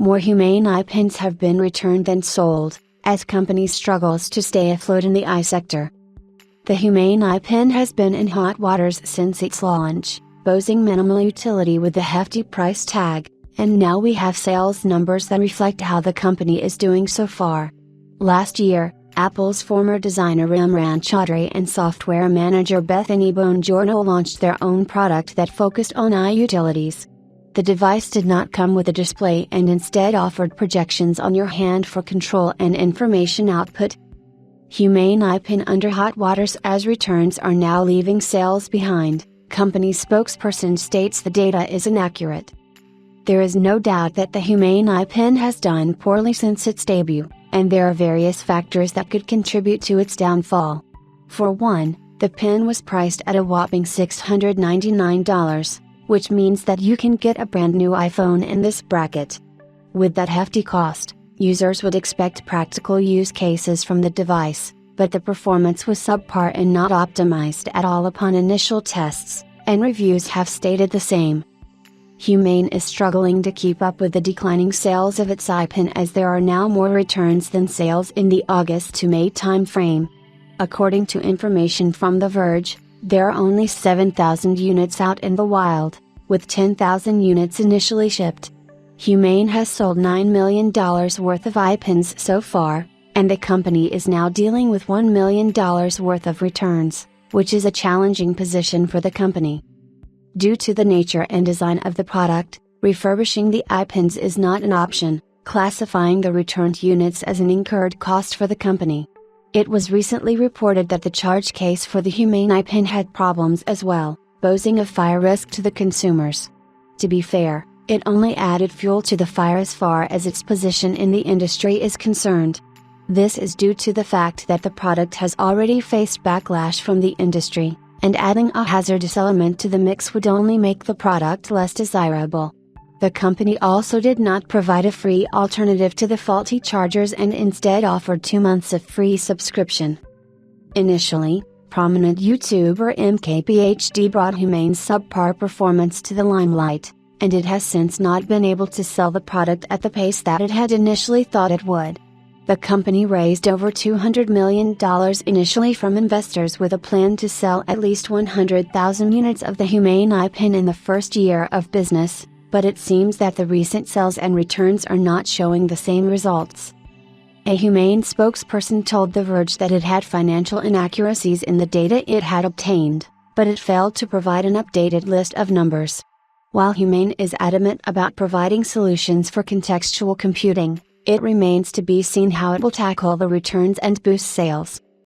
More Humane eye pins have been returned than sold, as companies struggles to stay afloat in the eye sector. The Humane eye pin has been in hot waters since its launch, boasting minimal utility with a hefty price tag, and now we have sales numbers that reflect how the company is doing so far. Last year, Apple's former designer Imran Chaudhry and software manager Bethany Bongiorno launched their own product that focused on eye utilities. The device did not come with a display and instead offered projections on your hand for control and information output. Humane eye pin under hot waters as returns are now leaving sales behind, company spokesperson states the data is inaccurate. There is no doubt that the Humane eye pin has done poorly since its debut, and there are various factors that could contribute to its downfall. For one, the pin was priced at a whopping $699, which means that you can get a brand new iPhone in this bracket. With that hefty cost, users would expect practical use cases from the device, but the performance was subpar and not optimized at all upon initial tests, and reviews have stated the same. Humane is struggling to keep up with the declining sales of its eye pin as there are now more returns than sales in the August to May timeframe. According to information from The Verge, there are only 7,000 units out in the wild, with 10,000 units initially shipped. Humane has sold $9 million worth of eye pins so far, and the company is now dealing with $1 million worth of returns, which is a challenging position for the company. Due to the nature and design of the product, refurbishing the eye pins is not an option, classifying the returned units as an incurred cost for the company. It was recently reported that the charge case for the Humane eye pin had problems as well, posing a fire risk to the consumers. To be fair, it only added fuel to the fire as far as its position in the industry is concerned. This is due to the fact that the product has already faced backlash from the industry, and adding a hazardous element to the mix would only make the product less desirable. The company also did not provide a free alternative to the faulty chargers and instead offered 2 months of free subscription. Initially, prominent YouTuber MKBHD brought Humane's subpar performance to the limelight, and it has since not been able to sell the product at the pace that it had initially thought it would. The company raised over $200 million initially from investors with a plan to sell at least 100,000 units of the Humane eye pin in the first year of business, but it seems that the recent sales and returns are not showing the same results. A Humane spokesperson told The Verge that it had financial inaccuracies in the data it had obtained, but it failed to provide an updated list of numbers. While Humane is adamant about providing solutions for contextual computing, it remains to be seen how it will tackle the returns and boost sales.